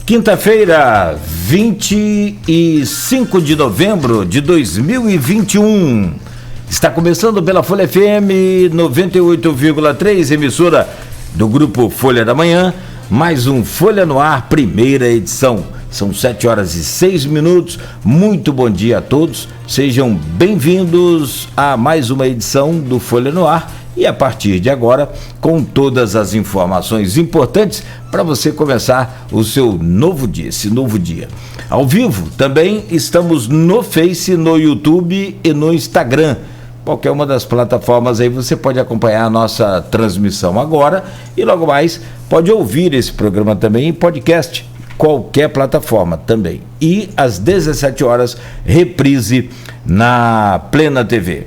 Quinta-feira, 25 de novembro de 2021. Está começando pela Folha FM 98,3, emissora do Grupo Folha da Manhã, mais um Folha no Ar, primeira edição. São 7h06. Muito bom dia a todos. Sejam bem-vindos a mais uma edição do Folha no Ar. E a partir de agora, com todas as informações importantes para você começar o seu novo dia, esse novo dia. Ao vivo, também estamos no Face, no YouTube e no Instagram. Qualquer uma das plataformas aí você pode acompanhar a nossa transmissão agora e logo mais pode ouvir esse programa também em podcast, qualquer plataforma também. E às 17 horas, reprise na Plena TV.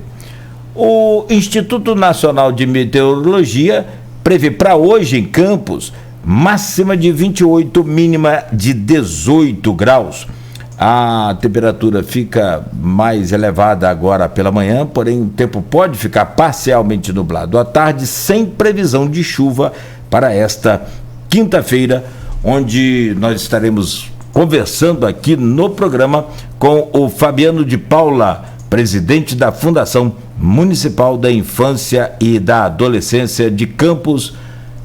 O Instituto Nacional de Meteorologia prevê para hoje em Campos máxima de 28, mínima de 18 graus. A temperatura fica mais elevada agora pela manhã, porém o tempo pode ficar parcialmente nublado à tarde, sem previsão de chuva para esta quinta-feira, onde nós estaremos conversando aqui no programa com o Fabiano de Paula, presidente da Fundação Municipal da Infância e da Adolescência de Campos,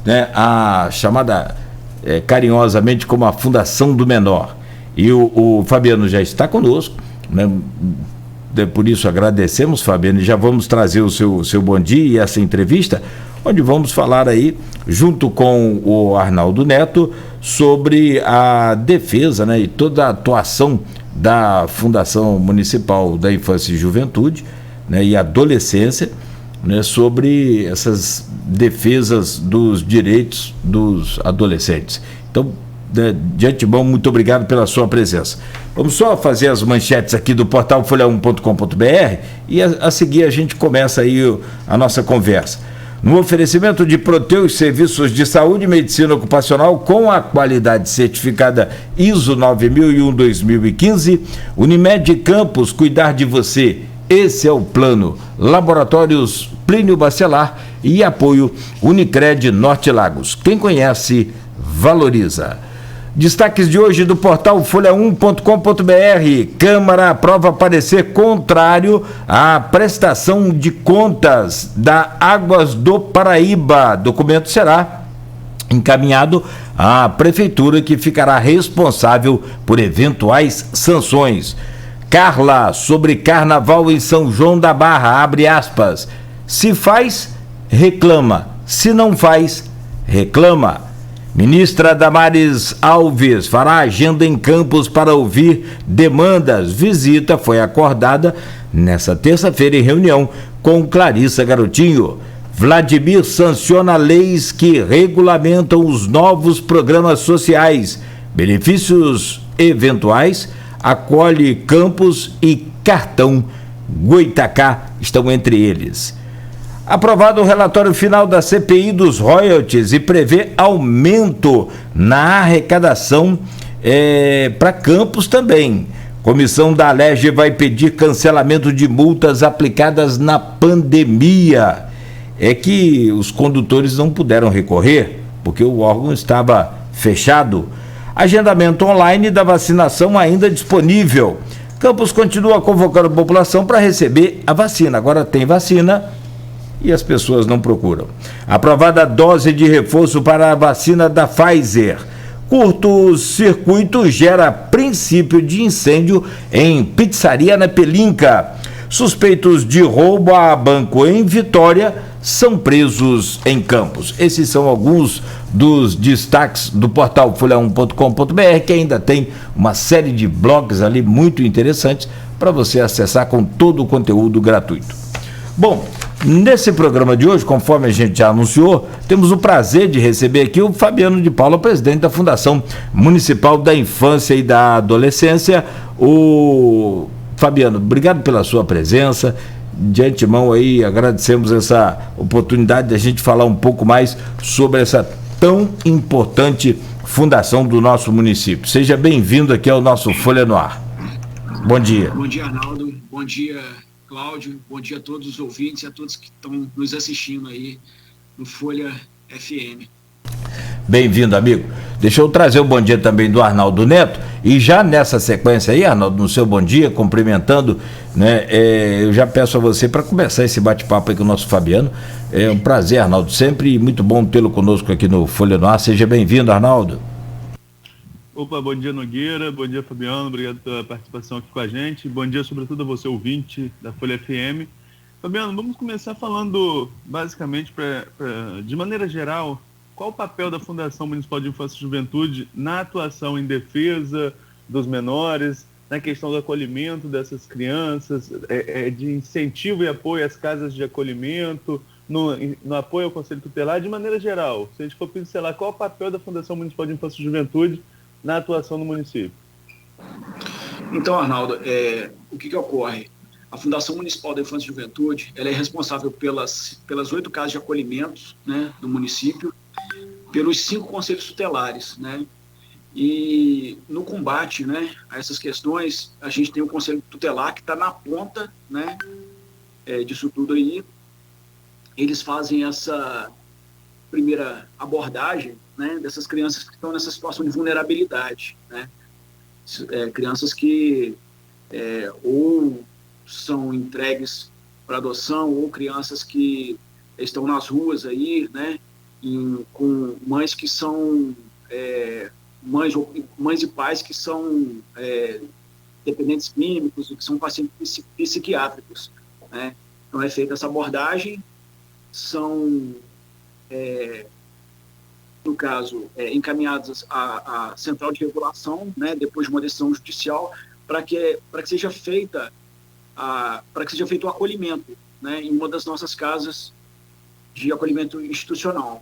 né, a chamada carinhosamente como a Fundação do Menor. E o Fabiano já está conosco, né? Por isso agradecemos, Fabiano, e já vamos trazer o seu bom dia e essa entrevista, onde vamos falar aí, junto com o Arnaldo Neto, sobre a defesa, né, e toda a atuação da Fundação Municipal da Infância e Juventude, né, e Adolescência, né, sobre essas defesas dos direitos dos adolescentes. Então, de antemão, muito obrigado pela sua presença. Vamos só fazer as manchetes aqui do portal folha1.com.br e a seguir a gente começa aí a nossa conversa. No oferecimento de Proteus Serviços de Saúde e Medicina Ocupacional com a qualidade certificada ISO 9001-2015, Unimed Campos, cuidar de você, esse é o plano. Laboratórios Plínio Bacelar e apoio Unicred Norte Lagos. Quem conhece, valoriza. Destaques de hoje do portal folha1.com.br. Câmara aprova parecer contrário à prestação de contas da Águas do Paraíba. Documento será encaminhado à Prefeitura, que ficará responsável por eventuais sanções. Carla, sobre carnaval em São João da Barra, abre aspas. Se faz, reclama. Se não faz, reclama. Ministra Damares Alves fará agenda em Campos para ouvir demandas. Visita foi acordada nesta terça-feira em reunião com Clarissa Garotinho. Vladimir sanciona leis que regulamentam os novos programas sociais. Benefícios eventuais, acolhe Campos e cartão Goitacá estão entre eles. Aprovado o relatório final da CPI dos royalties e prevê aumento na arrecadação para Campos também. Comissão da Alerj vai pedir cancelamento de multas aplicadas na pandemia. É que os condutores não puderam recorrer, porque o órgão estava fechado. Agendamento online da vacinação ainda disponível. Campos continua convocando a população para receber a vacina. Agora tem vacina e as pessoas não procuram. Aprovada a dose de reforço para a vacina da Pfizer. Curto-circuito gera princípio de incêndio em pizzaria na Pelinca. Suspeitos de roubo a banco em Vitória são presos em Campos. Esses são alguns dos destaques do portal folha1.com.br, que ainda tem uma série de blogs ali muito interessantes para você acessar com todo o conteúdo gratuito. Bom, nesse programa de hoje, conforme a gente já anunciou, temos o prazer de receber aqui o Fabiano de Paula, presidente da Fundação Municipal da Infância e da Adolescência. O Fabiano, obrigado pela sua presença. De antemão aí, agradecemos essa oportunidade de a gente falar um pouco mais sobre essa tão importante fundação do nosso município. Seja bem-vindo aqui ao nosso Folha no Ar. Bom dia. Bom dia, Arnaldo. Bom dia, Cláudio. Bom dia a todos os ouvintes e a todos que estão nos assistindo aí no Folha FM. Bem-vindo, amigo. Deixa eu trazer o bom dia também do Arnaldo Neto, e já nessa sequência aí, Arnaldo, no seu bom dia, cumprimentando, né, eu já peço a você para começar esse bate-papo aí com o nosso Fabiano. É um prazer, Arnaldo, sempre muito bom tê-lo conosco aqui no Folha no Ar. Seja bem-vindo, Arnaldo. Opa, bom dia, Nogueira, bom dia, Fabiano, obrigado pela participação aqui com a gente, bom dia sobretudo a você, ouvinte da Folha FM. Fabiano, vamos começar falando basicamente, de maneira geral, qual o papel da Fundação Municipal de Infância e Juventude na atuação em defesa dos menores, na questão do acolhimento dessas crianças, de incentivo e apoio às casas de acolhimento, no apoio ao Conselho Tutelar, de maneira geral. Se a gente for pincelar, qual o papel da Fundação Municipal de Infância e Juventude na atuação no município? Então, Arnaldo, o que ocorre? A Fundação Municipal da Infância e Juventude, ela é responsável pelas 8 casas de acolhimento, né, do município, pelos 5 conselhos tutelares, né? E no combate, né, a essas questões, a gente tem o Conselho Tutelar que está na ponta, né, disso tudo aí. Eles fazem essa primeira abordagem, né, dessas crianças que estão nessa situação de vulnerabilidade, né? Crianças que ou são entregues para adoção, ou crianças que estão nas ruas aí, né, com mães que são mães e pais que são dependentes químicos e que são pacientes psiquiátricos, né? Então é feita essa abordagem, são no caso encaminhados à central de regulação, né, depois de uma decisão judicial, para que seja feito o acolhimento, né, em uma das nossas casas de acolhimento institucional.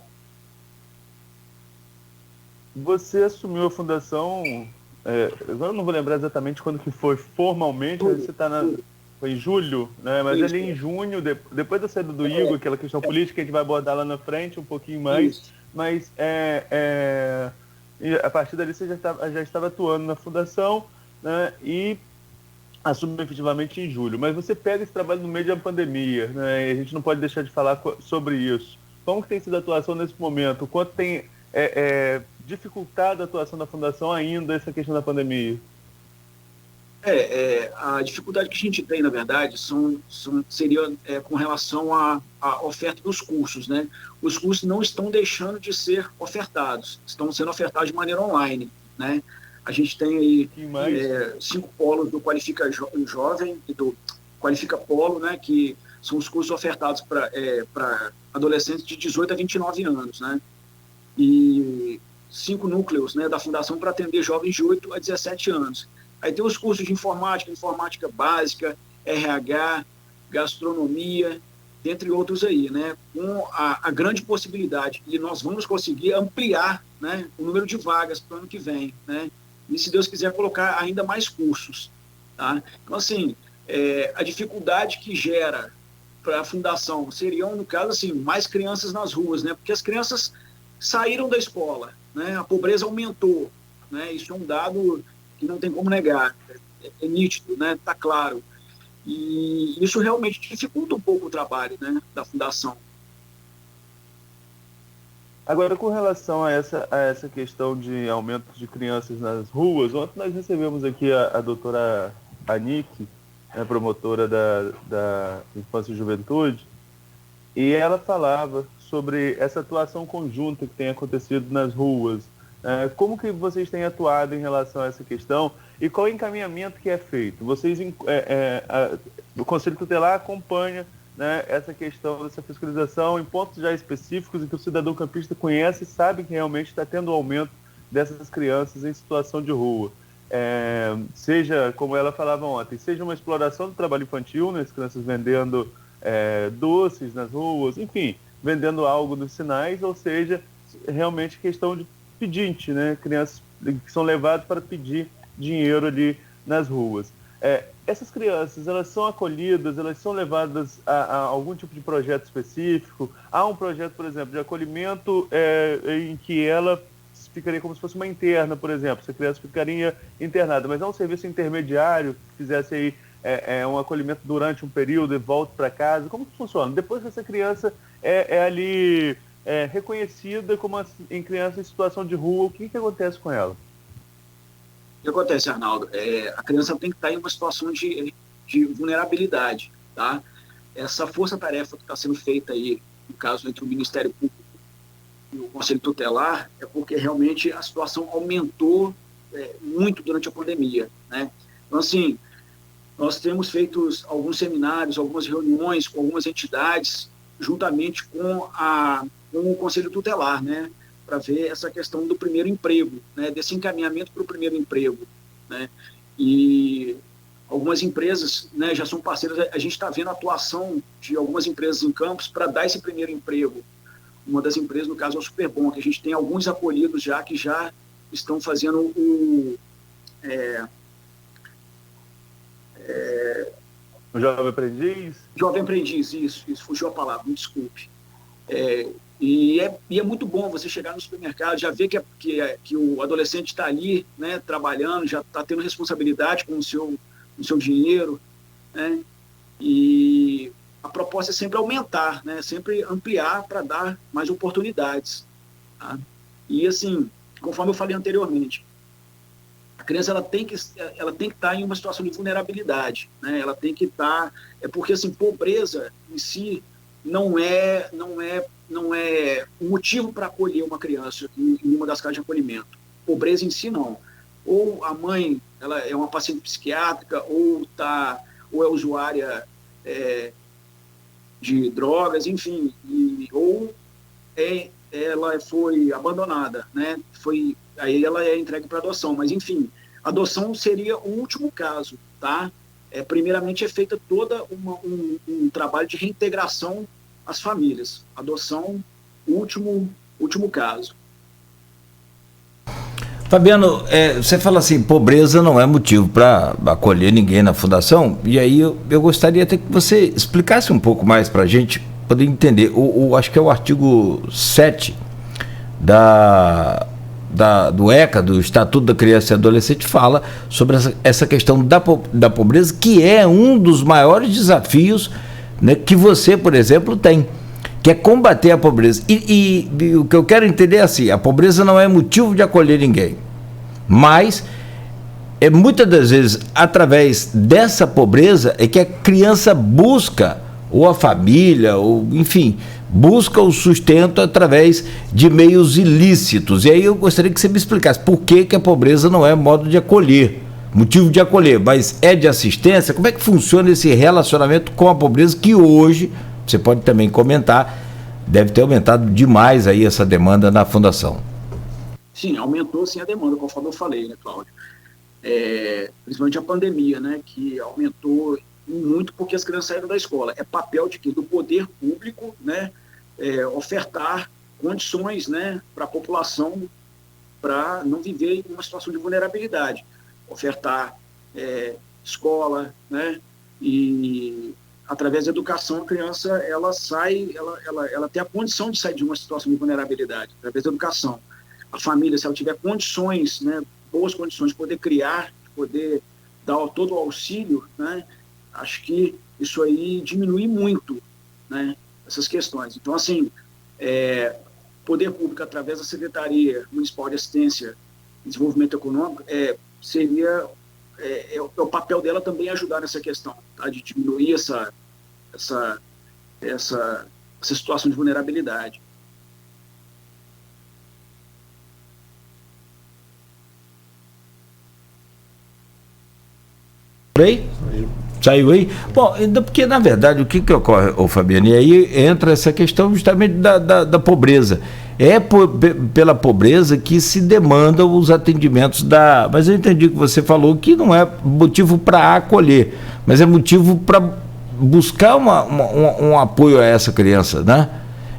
Você assumiu a fundação, agora eu não vou lembrar exatamente quando que foi formalmente, mas você foi em julho, né? Mas ali em junho, depois da saída do Igor, aquela questão política que a gente vai abordar lá na frente um pouquinho mais, isso. Mas a partir dali você já estava atuando na fundação, né? E assumiu efetivamente em julho. Mas você pega esse trabalho no meio da pandemia, né? E a gente não pode deixar de falar sobre isso. Como que tem sido a atuação nesse momento? Quanto tem dificultado a atuação da Fundação ainda essa questão da pandemia? A dificuldade que a gente tem, na verdade, seria com relação à oferta dos cursos, né? Os cursos não estão deixando de ser ofertados, estão sendo ofertados de maneira online, né? A gente tem aí 5 polos do Qualifica Jovem e do Qualifica Polo, né? Que são os cursos ofertados para adolescentes de 18 a 29 anos, né? E 5 núcleos, né, da Fundação para atender jovens de 8 a 17 anos. Aí tem os cursos de informática básica, RH, gastronomia, dentre outros aí, né, com a grande possibilidade, e nós vamos conseguir ampliar, né, o número de vagas para o ano que vem, né, e se Deus quiser colocar ainda mais cursos, tá? Então, assim, a dificuldade que gera para a Fundação seriam, no caso, assim, mais crianças nas ruas, né, porque as crianças saíram da escola, né? A pobreza aumentou, né? Isso é um dado que não tem como negar, é nítido, né? Tá claro. E isso realmente dificulta um pouco o trabalho, né, da Fundação. Agora, com relação a essa questão de aumento de crianças nas ruas, ontem nós recebemos aqui a doutora Anique, a promotora da Infância e Juventude, e ela falava sobre essa atuação conjunta que tem acontecido nas ruas. Como que vocês têm atuado em relação a essa questão e qual o encaminhamento que é feito? Vocês, o Conselho Tutelar acompanha, né, essa questão dessa fiscalização em pontos já específicos em que o cidadão campista conhece e sabe que realmente está tendo um aumento dessas crianças em situação de rua. Seja, como ela falava ontem, seja uma exploração do trabalho infantil, né, as crianças vendendo doces nas ruas, enfim, vendendo algo nos sinais, ou seja, realmente questão de pedinte, né? Crianças que são levadas para pedir dinheiro ali nas ruas. Essas crianças, elas são acolhidas, elas são levadas a algum tipo de projeto específico? Há um projeto, por exemplo, de acolhimento em que ela ficaria como se fosse uma interna, por exemplo, essa criança ficaria internada, mas há um serviço intermediário que fizesse aí um acolhimento durante um período e volta para casa. Como que funciona? Depois que essa criança ali reconhecida como em criança em situação de rua, o que acontece com ela? O que acontece, Arnaldo? A criança tem que estar em uma situação de vulnerabilidade, tá? Essa força-tarefa que está sendo feita aí, no caso, entre o Ministério Público e o Conselho Tutelar, é porque realmente a situação aumentou muito durante a pandemia, né? Então, assim, nós temos feito alguns seminários, algumas reuniões com algumas entidades, juntamente com o Conselho Tutelar, né? Para ver essa questão do primeiro emprego, né? Desse encaminhamento para o primeiro emprego, né? E algumas empresas, né, já são parceiras, a gente está vendo a atuação de algumas empresas em campos para dar esse primeiro emprego. Uma das empresas, no caso, é o Superbom, que a gente tem alguns acolhidos já que já estão fazendo o Jovem Aprendiz? Jovem Aprendiz, isso, fugiu a palavra, me desculpe. E é muito bom você chegar no supermercado, já ver que o adolescente está ali, né, trabalhando, já está tendo responsabilidade com o seu dinheiro, né, e a proposta é sempre aumentar, né, sempre ampliar para dar mais oportunidades. Tá? E assim, conforme eu falei anteriormente, a criança ela tem que estar em uma situação de vulnerabilidade, né, ela tem que estar, porque assim, pobreza em si não é um motivo para acolher uma criança em uma das casas de acolhimento. Pobreza em si, não. Ou a mãe ela é uma paciente psiquiátrica, ou é usuária de drogas, enfim, ou ela foi abandonada, né? Aí ela é entregue para adoção, mas enfim, adoção seria o último caso, tá? Primeiramente é feita toda um trabalho de reintegração às famílias. Adoção, último caso. Fabiano, você fala assim, pobreza não é motivo para acolher ninguém na fundação, e aí eu gostaria até que você explicasse um pouco mais para a gente poder entender. Acho que é o artigo 7 do ECA, do Estatuto da Criança e Adolescente, fala sobre essa questão da pobreza, que é um dos maiores desafios, né, que você, por exemplo, tem, que é combater a pobreza. E o que eu quero entender é assim, a pobreza não é motivo de acolher ninguém, mas muitas das vezes, através dessa pobreza, é que a criança busca, ou a família, ou enfim, busca o sustento através de meios ilícitos. E aí eu gostaria que você me explicasse por que a pobreza não é modo de acolher, motivo de acolher, mas é de assistência. Como é que funciona esse relacionamento com a pobreza, que hoje, você pode também comentar, deve ter aumentado demais aí essa demanda na fundação? Sim, aumentou sim a demanda, conforme eu falei, né, Cláudio? Principalmente a pandemia, né, que aumentou muito porque as crianças saíram da escola. É papel do poder público, né, ofertar condições, né, para a população para não viver em uma situação de vulnerabilidade. Ofertar escola, né, e através da educação a criança ela tem a condição de sair de uma situação de vulnerabilidade, através da educação. A família, se ela tiver condições, né, boas condições de poder criar, de poder dar todo o auxílio, né, acho que isso aí diminui muito, né, essas questões. Então, assim, poder público, através da Secretaria Municipal de Assistência e Desenvolvimento Econômico, seria o papel dela também ajudar nessa questão, tá, de diminuir essa situação de vulnerabilidade. Saiu aí? Bom, porque na verdade o que ocorre, Fabiano, e aí entra essa questão justamente da pobreza. Pela pobreza que se demandam os atendimentos mas eu entendi que você falou que não é motivo para acolher, mas é motivo para buscar um apoio a essa criança, né?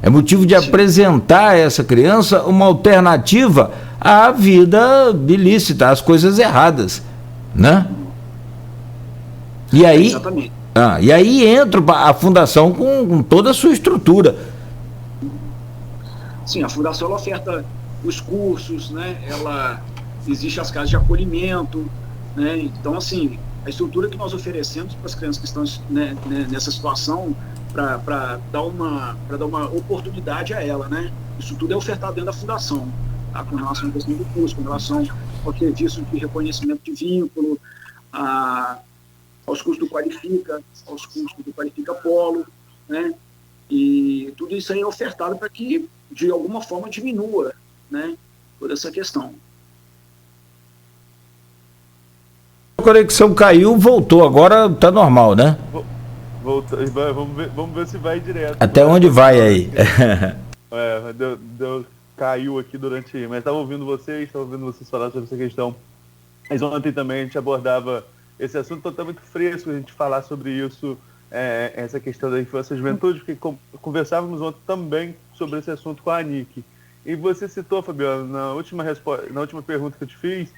É motivo de apresentar a essa criança uma alternativa à vida ilícita, às coisas erradas, né? E aí, exatamente. E aí entra a fundação com toda a sua estrutura. Sim, a fundação ela oferta os cursos, né? Existe as casas de acolhimento, né? Então, assim, a estrutura que nós oferecemos para as crianças que estão, né, nessa situação para dar uma oportunidade a ela, né? Isso tudo é ofertado dentro da fundação, tá? Com relação à questão do curso, com relação ao serviço de reconhecimento de vínculo, aos cursos do Qualifica, aos cursos do Qualifica Polo, né? E tudo isso aí é ofertado para que, de alguma forma, diminua, né, toda essa questão. A conexão caiu, voltou, agora tá normal, né? Voltou, vamos ver se vai direto. Até onde vai aí? Caiu aqui durante... Mas estava ouvindo vocês falar sobre essa questão. Mas ontem também a gente abordava esse assunto, então está muito fresco a gente falar sobre isso, essa questão da infância e juventude, porque conversávamos ontem também sobre esse assunto com a Anique. E você citou, Fabiano, na última pergunta que eu te fiz,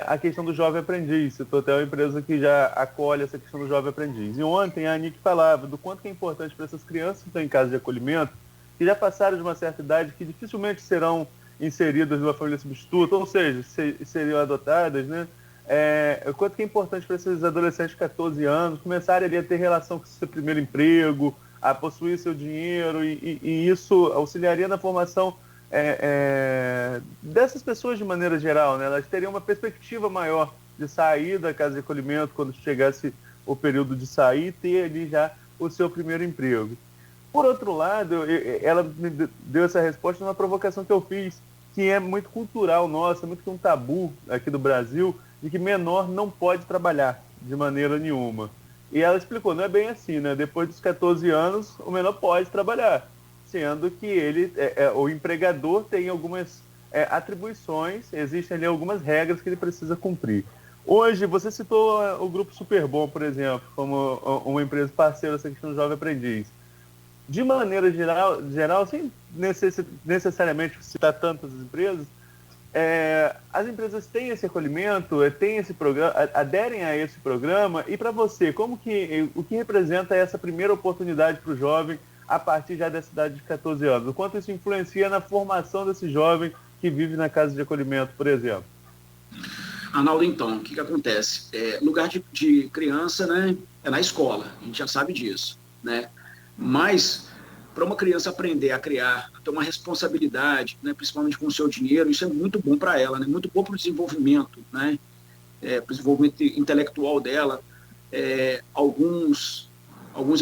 a questão do jovem aprendiz. Citou até uma empresa que já acolhe essa questão do jovem aprendiz. E ontem a Anique falava do quanto que é importante para essas crianças que estão em casa de acolhimento, que já passaram de uma certa idade, que dificilmente serão inseridas numa família substituta, ou seja, seriam adotadas, né? O quanto que é importante para esses adolescentes de 14 anos começarem ali a ter relação com seu primeiro emprego, a possuir seu dinheiro, e isso auxiliaria na formação dessas pessoas de maneira geral, né? Elas teriam uma perspectiva maior de sair da casa de acolhimento quando chegasse o período de sair e ter ali já o seu primeiro emprego. Por outro lado, ela me deu essa resposta numa provocação que eu fiz, que é muito cultural nossa, muito que um tabu aqui do Brasil, de que menor não pode trabalhar de maneira nenhuma. E ela explicou, não é bem assim, né? Depois dos 14 anos, o menor pode trabalhar, sendo que ele, o empregador tem algumas atribuições, existem ali algumas regras que ele precisa cumprir. Hoje, você citou o Grupo Superbom, por exemplo, como uma empresa parceira dessa questão do jovem aprendiz. De maneira geral, sem necessariamente citar tantas empresas, as empresas têm esse acolhimento, têm esse programa, aderem a esse programa. E para você, o que representa essa primeira oportunidade para o jovem a partir já dessa idade de 14 anos? O quanto isso influencia na formação desse jovem que vive na casa de acolhimento, por exemplo? Arnaldo, então, o que acontece? Lugar de criança, né, é na escola, a gente já sabe disso, né? Mas, para uma criança aprender a criar, a ter uma responsabilidade, né, principalmente com o seu dinheiro, isso é muito bom para ela, né, muito bom para o desenvolvimento, né, para o desenvolvimento intelectual dela. Alguns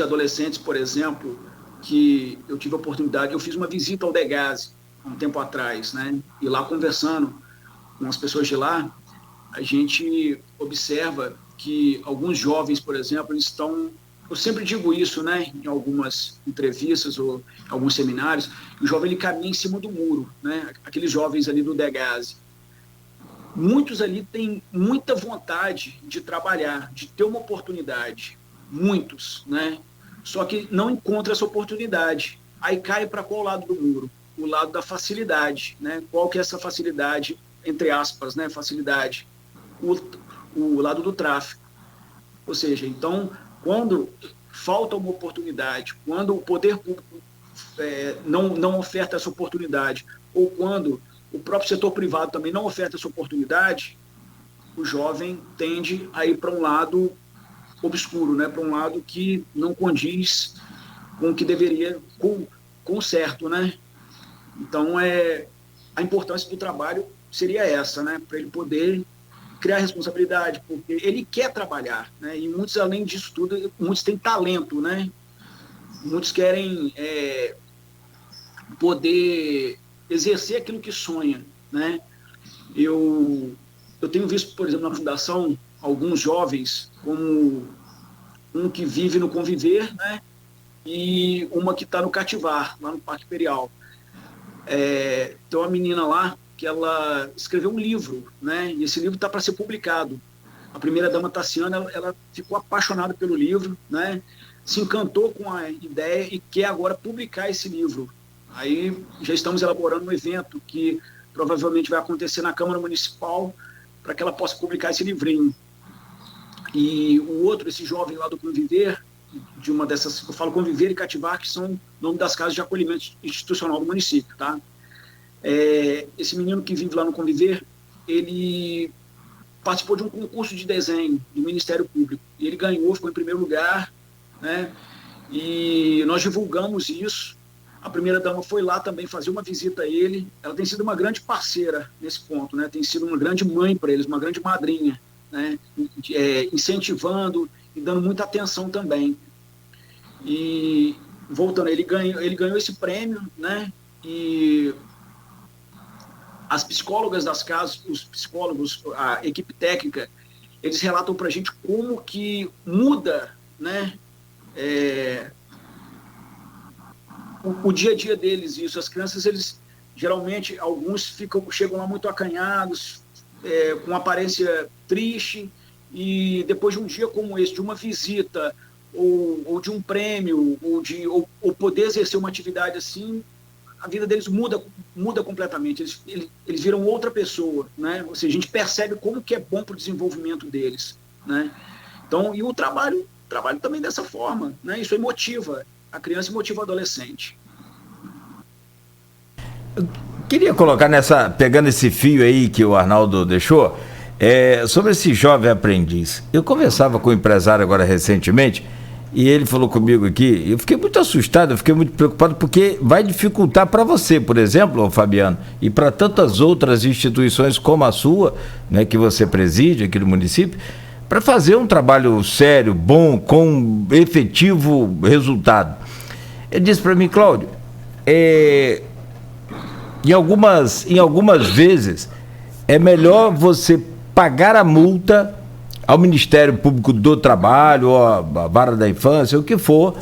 adolescentes, por exemplo, que eu tive a oportunidade, eu fiz uma visita ao Degase há um tempo atrás, né, e lá conversando com as pessoas de lá, a gente observa que alguns jovens, por exemplo, eles estão... Eu sempre digo isso, né, em algumas entrevistas ou em alguns seminários, o jovem ele caminha em cima do muro, né, aqueles jovens ali do Degase. Muitos ali têm muita vontade de trabalhar, de ter uma oportunidade, muitos, né, só que não encontra essa oportunidade. Aí cai para qual lado do muro? O lado da facilidade, né? Qual que é essa facilidade, entre aspas, né, facilidade? O lado do tráfico. Ou seja, então, quando falta uma oportunidade, quando o poder público não oferta essa oportunidade, ou quando o próprio setor privado também não oferta essa oportunidade, o jovem tende a ir para um lado obscuro, né? Para um lado que não condiz com o que deveria, com o certo, né? Então, a importância do trabalho seria essa, né? Para ele poder criar responsabilidade, porque ele quer trabalhar, né? E muitos, além disso tudo, muitos têm talento, né? Muitos querem poder exercer aquilo que sonha, né? Eu tenho visto, por exemplo, na fundação, alguns jovens, como um que vive no Conviver, né? E uma que está no Cativar, lá no Parque Imperial. Tem uma menina lá que ela escreveu um livro, né? E esse livro está para ser publicado. A primeira-dama Tassiana, ela ficou apaixonada pelo livro, né? Se encantou com a ideia e quer agora publicar esse livro. Aí já estamos elaborando um evento que provavelmente vai acontecer na Câmara Municipal para que ela possa publicar esse livrinho. E o outro, esse jovem lá do Conviver, de uma dessas, eu falo Conviver e Cativar, que são o nome das casas de acolhimento institucional do município, tá? Esse menino que vive lá no Conviver, ele participou de um concurso de desenho do Ministério Público, e ele ganhou, ficou em primeiro lugar, né? e nós divulgamos isso. A primeira-dama foi lá também fazer uma visita a ele. Ela tem sido uma grande parceira nesse ponto, né? Tem sido uma grande mãe para eles, uma grande madrinha, né? Incentivando e dando muita atenção também. E voltando, ele ganhou esse prêmio, né? E as psicólogas das casas, os psicólogos, a equipe técnica, eles relatam para a gente como que muda, né? O dia a dia deles, isso. As crianças, eles geralmente, alguns chegam lá muito acanhados, com aparência triste, e depois de um dia como esse, de uma visita, ou de um prêmio, ou poder exercer uma atividade assim, a vida deles muda completamente. Eles viram outra pessoa, né? Ou seja, a gente percebe como que é bom para o desenvolvimento deles, né? Então, e o trabalho também dessa forma, né? Isso aí motiva a criança e motiva o adolescente. Eu queria colocar pegando esse fio aí que o Arnaldo deixou, sobre esse jovem aprendiz. Eu conversava com um empresário agora recentemente, e ele falou comigo aqui, eu fiquei muito assustado, eu fiquei muito preocupado, porque vai dificultar para você, por exemplo, Fabiano, e para tantas outras instituições como a sua, né, que você preside aqui no município, para fazer um trabalho sério, bom, com efetivo resultado. Ele disse para mim, Cláudio, em algumas vezes é melhor você pagar a multa ao Ministério Público do Trabalho, ou a Vara da Infância, o que for,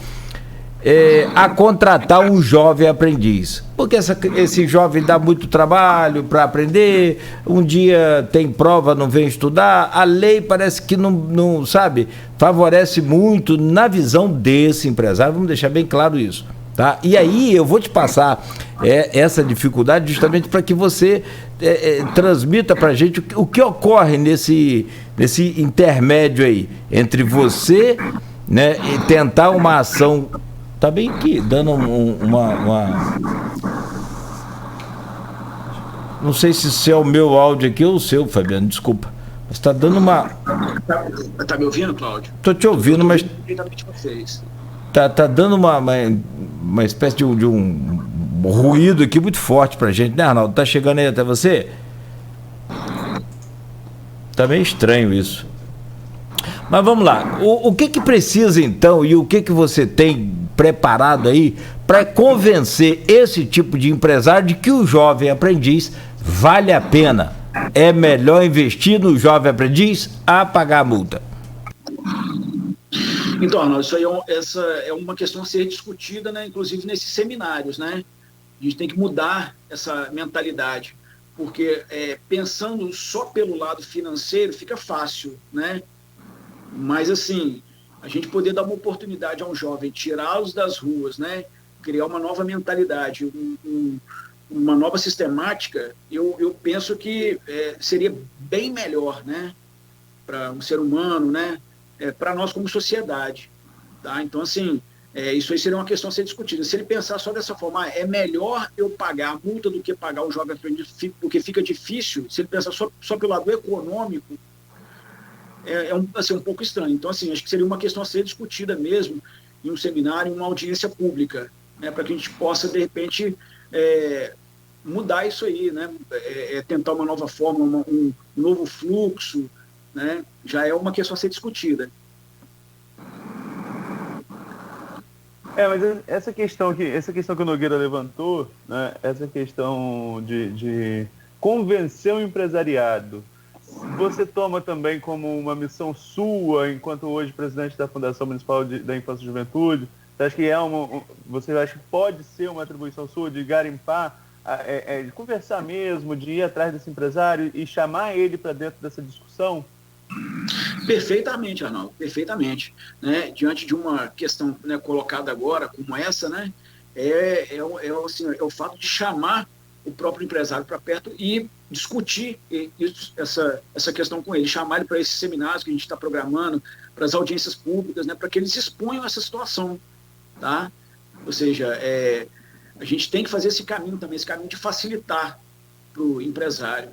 a contratar um jovem aprendiz. Porque esse jovem dá muito trabalho para aprender, um dia tem prova, não vem estudar, a lei parece que não sabe, favorece muito na visão desse empresário, vamos deixar bem claro isso. Tá? E aí eu vou te passar essa dificuldade justamente para que você transmita para a gente o que ocorre nesse intermédio aí, entre você, né, e tentar uma ação. Tá bem aqui, dando uma... Não sei se é o meu áudio aqui ou o seu, Fabiano, desculpa. Mas tá dando uma... Tá me ouvindo, Cláudio? Tô te ouvindo, mas... Tá dando uma espécie de um ruído aqui muito forte pra gente, né, Arnaldo? Tá chegando aí até você? Tá meio estranho isso. Mas vamos lá. O que precisa então, e o que você tem preparado aí para convencer esse tipo de empresário de que o jovem aprendiz vale a pena? É melhor investir no jovem aprendiz a pagar a multa? Então, Arnaldo, essa é uma questão a ser discutida, né, inclusive nesses seminários, né? A gente tem que mudar essa mentalidade, porque pensando só pelo lado financeiro fica fácil, né? Mas, assim, a gente poder dar uma oportunidade a um jovem, tirá-los das ruas, né? Criar uma nova mentalidade, uma nova sistemática, eu penso que seria bem melhor, né? Para um ser humano, né? Para nós como sociedade. Tá? Então, assim, isso aí seria uma questão a ser discutida. Se ele pensar só dessa forma, é melhor eu pagar a multa do que pagar o jovem aprendiz, porque fica difícil. Se ele pensar só pelo lado econômico, assim, um pouco estranho. Então, assim, acho que seria uma questão a ser discutida mesmo em um seminário, em uma audiência pública, né, para que a gente possa, de repente, mudar isso aí, né, tentar uma nova forma, um novo fluxo, né, já é uma questão a ser discutida. Mas essa questão que o Nogueira levantou, né, essa questão de convencer o empresariado, você toma também como uma missão sua, enquanto hoje presidente da Fundação Municipal da Infância e Juventude? Você acha que você acha que pode ser uma atribuição sua de garimpar, de conversar mesmo, de ir atrás desse empresário e chamar ele para dentro dessa discussão? Perfeitamente, Arnaldo, perfeitamente. Né? Diante de uma questão, né, colocada agora como essa, né, assim, o fato de chamar o próprio empresário para perto e discutir essa questão com ele, chamar ele para esses seminários que a gente está programando, para as audiências públicas, né, para que eles exponham essa situação. Tá? Ou seja, a gente tem que fazer esse caminho também, esse caminho de facilitar para o empresário.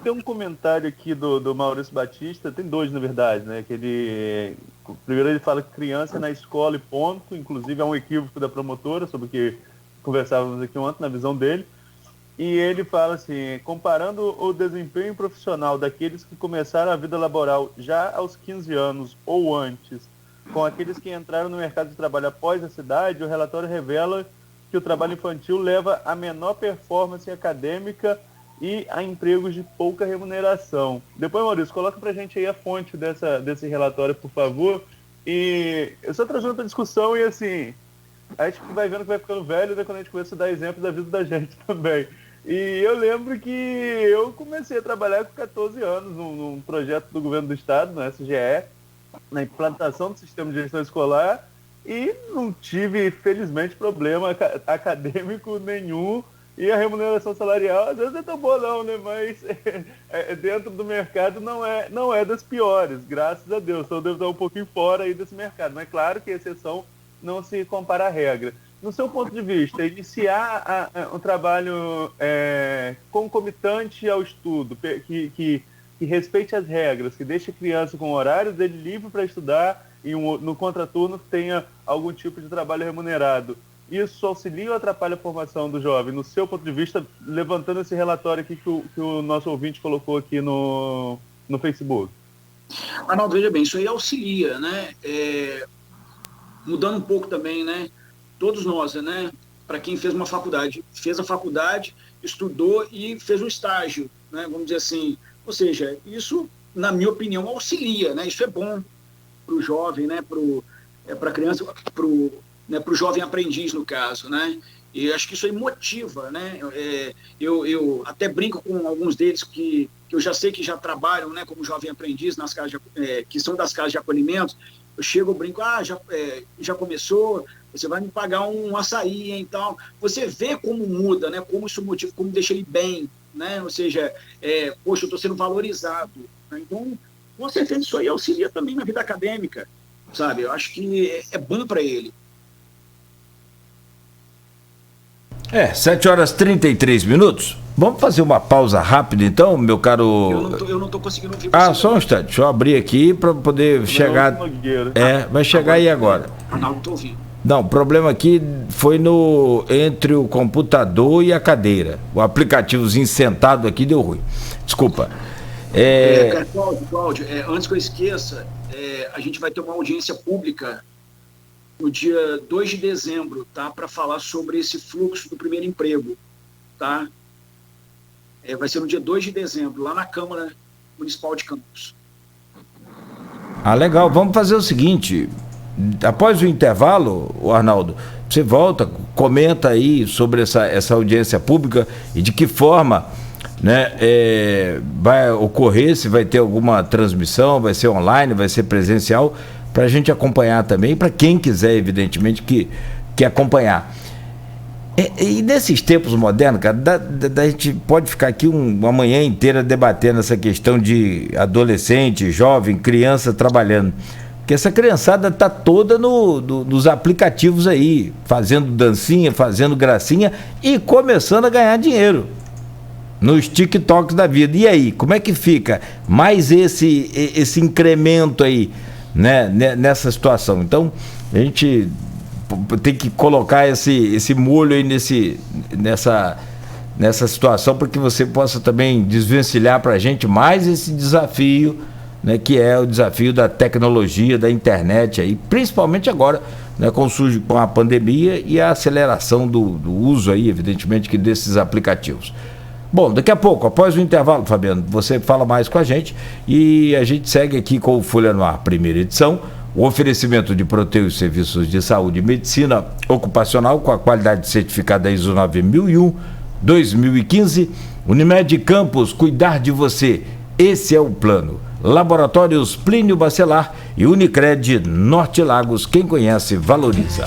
Tem um comentário aqui do Maurício Batista, tem dois na verdade, né, que ele Primeiro ele fala que criança é na escola e ponto, inclusive é um equívoco da promotora, sobre o que conversávamos aqui ontem, na visão dele. E ele fala assim, comparando o desempenho profissional daqueles que começaram a vida laboral já aos 15 anos ou antes, com aqueles que entraram no mercado de trabalho após a idade, o relatório revela que o trabalho infantil leva a menor performance acadêmica e a empregos de pouca remuneração. Depois, Maurício, coloca pra gente aí a fonte desse relatório, por favor. E eu só trazendo pra discussão e assim, a gente vai vendo que vai ficando velho, né, quando a gente começa a dar exemplos da vida da gente também. E eu lembro que eu comecei a trabalhar com 14 anos num projeto do governo do estado, no SGE, na implantação do sistema de gestão escolar, e não tive, felizmente, problema acadêmico nenhum, e a remuneração salarial às vezes não é tão boa não, né? Mas dentro do mercado não é das piores, graças a Deus. Então eu devo estar um pouquinho fora aí desse mercado, mas claro que a exceção não se compara à regra. No seu ponto de vista, iniciar um trabalho concomitante ao estudo, que respeite as regras, que deixe a criança com horários dele livre para estudar e no contraturno tenha algum tipo de trabalho remunerado, isso auxilia ou atrapalha a formação do jovem? No seu ponto de vista, levantando esse relatório aqui que o nosso ouvinte colocou aqui no Facebook. Arnaldo, veja bem, isso aí auxilia, né? Mudando um pouco também, né? Todos nós, né? Para quem fez a faculdade, estudou e fez um estágio, né? Vamos dizer assim. Ou seja, isso, na minha opinião, auxilia, né? Isso é bom para o jovem, né? Para a criança, para o jovem aprendiz, no caso, né? E acho que isso aí motiva, né? Eu até brinco com alguns deles que eu já sei que já trabalham, né, como jovem aprendiz nas casas que são das casas de acolhimento. Eu chego, eu brinco, já começou, você vai me pagar um açaí, hein, tal. Você vê como muda, né? Como isso motiva, como deixa ele bem, né? Ou seja, poxa, eu estou sendo valorizado, né? Então, com certeza isso aí auxilia também na vida acadêmica, sabe? Eu acho que é bom para ele. 7h33. Vamos fazer uma pausa rápida então, meu caro... Eu não estou conseguindo ouvir você. Só um instante, deixa eu abrir aqui para poder chegar... vai chegar aí agora. Arnaldo, estou ouvindo. Não, o problema aqui foi entre o computador e a cadeira. O aplicativozinho sentado aqui deu ruim. Desculpa. Cláudio, antes que eu esqueça, a gente vai ter uma audiência pública no dia 2 de dezembro, tá? Para falar sobre esse fluxo do primeiro emprego, tá? Vai ser no dia 2 de dezembro, lá na Câmara Municipal de Campos. Legal. Vamos fazer o seguinte, após o intervalo, Arnaldo, você volta, comenta aí sobre essa audiência pública e de que forma, né, vai ocorrer, se vai ter alguma transmissão, vai ser online, vai ser presencial, para a gente acompanhar também, para quem quiser, evidentemente, que acompanhar. E nesses tempos modernos, cara, a gente pode ficar aqui uma manhã inteira debatendo essa questão de adolescente, jovem, criança trabalhando. Porque essa criançada está toda nos aplicativos aí, fazendo dancinha, fazendo gracinha e começando a ganhar dinheiro nos TikToks da vida. E aí, como é que fica mais esse incremento aí, né, nessa situação? Então, a gente tem que colocar esse molho aí nessa situação para que você possa também desvencilhar para a gente mais esse desafio, né, que é o desafio da tecnologia, da internet aí, principalmente agora, né, com a pandemia e a aceleração do uso aí, evidentemente, que desses aplicativos. Bom, daqui a pouco, após o intervalo, Fabiano, você fala mais com a gente e a gente segue aqui com o Folha no Ar, primeira edição, o oferecimento de proteína e serviços de saúde e medicina ocupacional com a qualidade certificada ISO 9001-2015, Unimed Campos, cuidar de você, esse é o plano. Laboratórios Plínio Bacelar e Unicred Norte Lagos, quem conhece, valoriza.